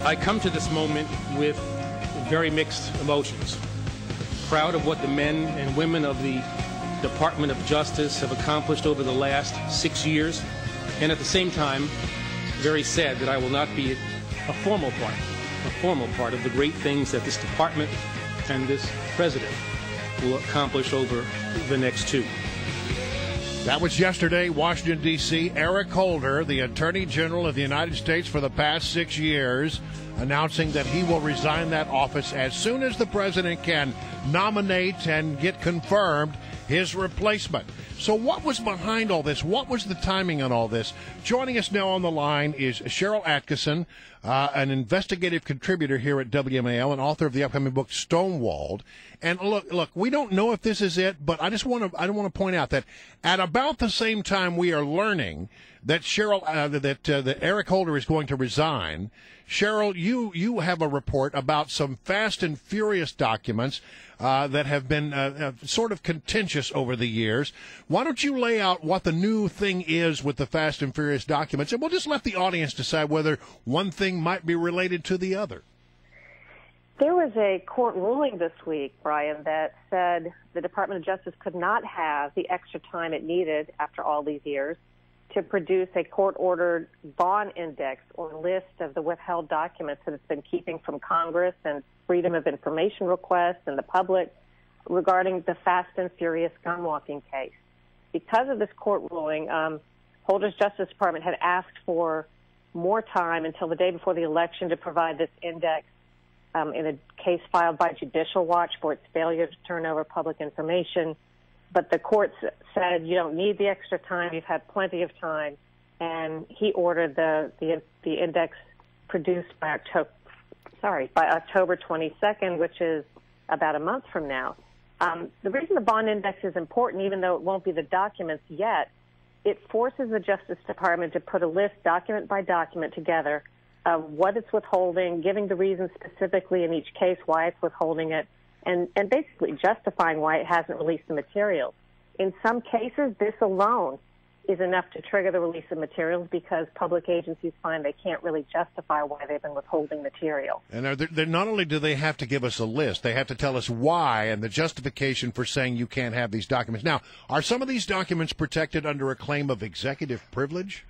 I come to this moment with very mixed emotions. Proud of what the men and women of the Department of Justice have accomplished over the last 6 years, and at the same time, very sad that I will not be a formal part of the great things that this department and this president will accomplish over the next 2. That was yesterday, Washington, D.C. Eric Holder, the Attorney General of the United States for the past 6 years, announcing that he will resign that office as soon as the president can nominate and get confirmed his replacement. So what was behind all this? What was the timing on all this? Joining us now on the line is Sharyl Attkisson, an investigative contributor here at WMAL and author of the upcoming book Stonewalled. And look, we don't know if this is it, but I want to point out that at about the same time we are learning that that Eric Holder is going to resign. Sharyl, you have a report about some fast and furious documents that have been sort of contentious over the years. Why don't you lay out what the new thing is with the fast and furious documents, and we'll just let the audience decide whether one thing might be related to the other. There was a court ruling this week, Brian, that said the Department of Justice could not have the extra time it needed after all these years to produce a court-ordered bond index or list of the withheld documents that it's been keeping from Congress and Freedom of Information requests and the public regarding the Fast and Furious gunwalking case. Because of this court ruling, Holder's Justice Department had asked for more time until the day before the election to provide this index in a case filed by Judicial Watch for its failure to turn over public information. But the courts said you don't need the extra time. You've had plenty of time, and he ordered the index produced by October 22nd, which is about a month from now. The reason the bond index is important, even though it won't be the documents yet, it forces the Justice Department to put a list, document by document, together of what it's withholding, giving the reasons specifically in each case why it's withholding it, and basically justifying why it hasn't released the materials. In some cases, this alone is enough to trigger the release of materials because public agencies find they can't really justify why they've been withholding material. And they're not only do they have to give us a list, they have to tell us why and the justification for saying you can't have these documents. Now, are some of these documents protected under a claim of executive privilege?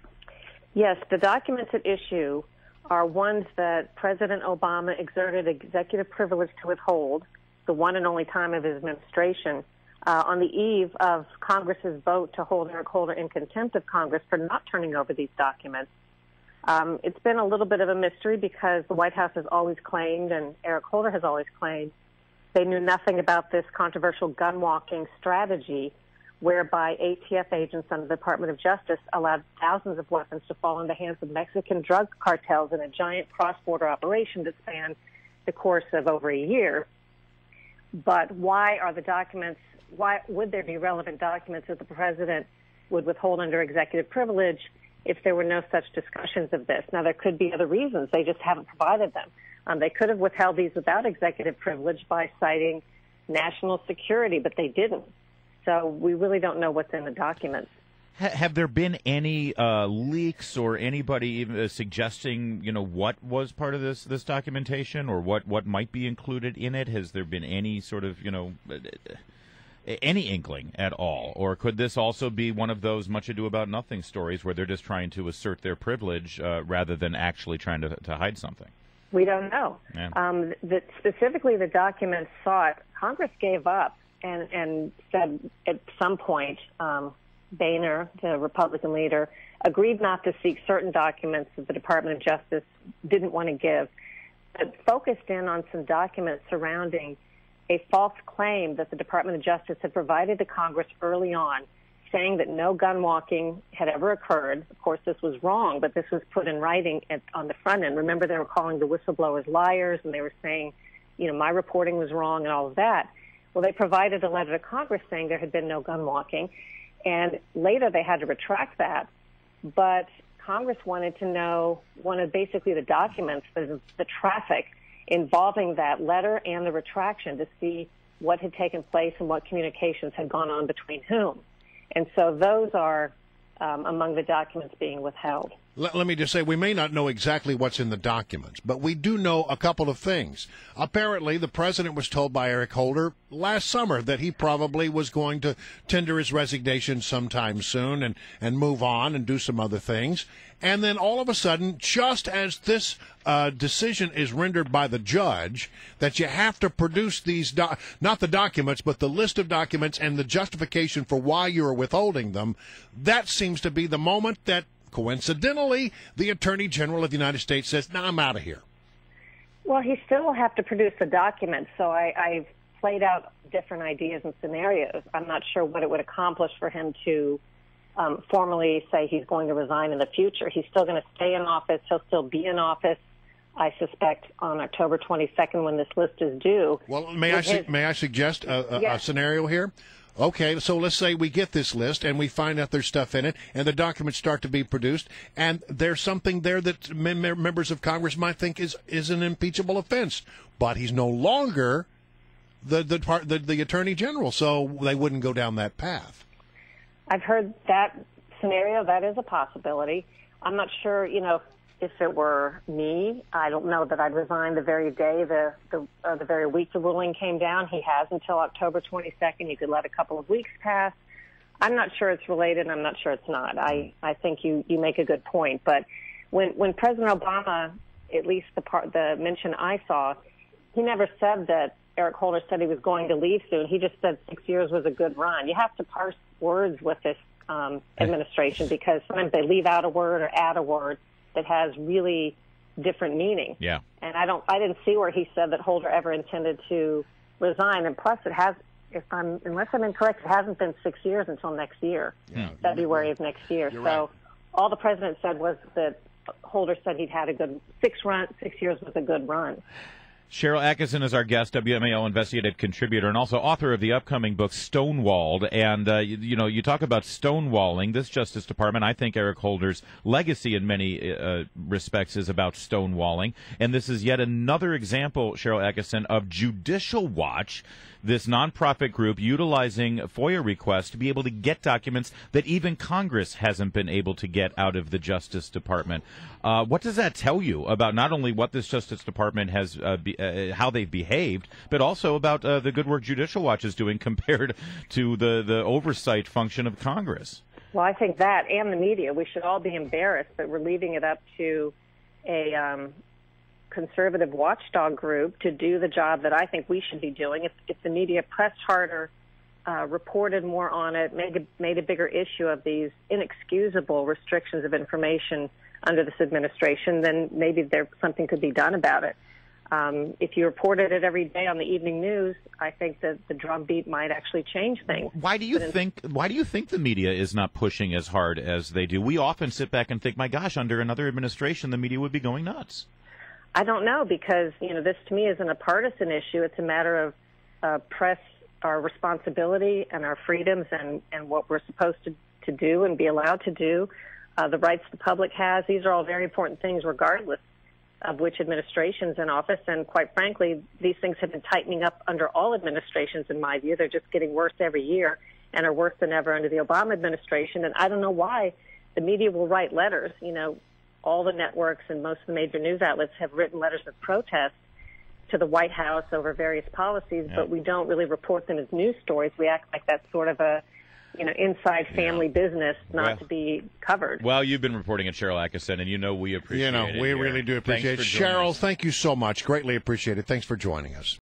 Yes, the documents at issue are ones that President Obama exerted executive privilege to withhold, the one and only time of his administration, on the eve of Congress's vote to hold Eric Holder in contempt of Congress for not turning over these documents. It's been a little bit of a mystery because the White House has always claimed, and Eric Holder has always claimed, they knew nothing about this controversial gun-walking strategy whereby ATF agents under the Department of Justice allowed thousands of weapons to fall in the hands of Mexican drug cartels in a giant cross-border operation that spanned the course of over a year. But why would there be relevant documents that the president would withhold under executive privilege if there were no such discussions of this? Now, there could be other reasons. They just haven't provided them. They could have withheld these without executive privilege by citing national security, but they didn't. So we really don't know what's in the documents. Have there been any leaks or anybody even suggesting, what was part of this documentation or what might be included in it? Has there been any sort of, any inkling at all? Or could this also be one of those much ado about nothing stories where they're just trying to assert their privilege rather than actually trying to hide something? We don't know. Yeah. Specifically, the documents sought, Congress gave up and said at some point, Boehner, the Republican leader, agreed not to seek certain documents that the Department of Justice didn't want to give, but focused in on some documents surrounding a false claim that the Department of Justice had provided to Congress early on, saying that no gun walking had ever occurred. Of course, this was wrong, but this was put in writing on the front end. Remember, they were calling the whistleblowers liars, and they were saying, my reporting was wrong and all of that. Well, they provided a letter to Congress saying there had been no gun walking, and later they had to retract that. But Congress wanted basically the documents, the traffic involving that letter and the retraction to see what had taken place and what communications had gone on between whom. And so those are among the documents being withheld. Let me just say, we may not know exactly what's in the documents, but we do know a couple of things. Apparently, the president was told by Eric Holder last summer that he probably was going to tender his resignation sometime soon and move on and do some other things. And then all of a sudden, just as this decision is rendered by the judge, that you have to produce these, not the documents, but the list of documents and the justification for why you are withholding them, that seems to be the moment that, coincidentally, the Attorney General of the United States says, "No, I'm out of here." Well, he still will have to produce the documents, so I've played out different ideas and scenarios. I'm not sure what it would accomplish for him to formally say he's going to resign in the future. He's still going to stay in office. He'll still be in office, I suspect, on October 22nd when this list is due. Well, may I suggest a scenario here? Okay, so let's say we get this list and we find out there's stuff in it and the documents start to be produced and there's something there that members of Congress might think is an impeachable offense, but he's no longer the Attorney General, so they wouldn't go down that path. I've heard that scenario. That is a possibility. I'm not sure, if it were me, I don't know that I'd resign the very day, the very week the ruling came down. He has until October 22nd. You could let a couple of weeks pass. I'm not sure it's related. I'm not sure it's not. I think you make a good point. But when President Obama, at least the mention I saw, he never said that Eric Holder said he was going to leave soon. He just said 6 years was a good run. You have to parse words with this administration because sometimes they leave out a word or add a word that has really different meaning. Yeah. And I didn't see where he said that Holder ever intended to resign. And plus, it has, unless I'm incorrect, it hasn't been 6 years until next year, February of next year. You're so right. all the president said was that Holder said he'd had a good 6 years was a good run. Sharyl Attkisson is our guest, WMAL investigative contributor, and also author of the upcoming book Stonewalled. And, you talk about stonewalling. This Justice Department, I think Eric Holder's legacy in many respects is about stonewalling. And this is yet another example, Sharyl Attkisson, of Judicial Watch, this nonprofit group utilizing FOIA requests to be able to get documents that even Congress hasn't been able to get out of the Justice Department. What does that tell you about not only what this Justice Department has, how they've behaved, but also about the good work Judicial Watch is doing compared to the oversight function of Congress? Well, I think that and the media, we should all be embarrassed that we're leaving it up to a conservative watchdog group to do the job that I think we should be doing. If the media pressed harder, reported more on it, made a bigger issue of these inexcusable restrictions of information under this administration, then maybe something could be done about it. If you reported it every day on the evening news, I think that the drumbeat might actually change things. Why do you think the media is not pushing as hard as they do? We often sit back and think, my gosh, under another administration, the media would be going nuts. I don't know, because this to me isn't a partisan issue. It's a matter of press, our responsibility and our freedoms and what we're supposed to do and be allowed to do, the rights the public has. These are all very important things regardless of which administration's in office. And quite frankly, these things have been tightening up under all administrations, in my view. They're just getting worse every year and are worse than ever under the Obama administration. And I don't know why the media will write letters. All the networks and most of the major news outlets have written letters of protest to the White House over various policies, but we don't really report them as news stories. We act like that's sort of a inside family business not to be covered. Well, you've been reporting at Sharyl Attkisson, and we appreciate it. We really do appreciate it. Cheryl, thank you so much. Greatly appreciate it. Thanks for joining us.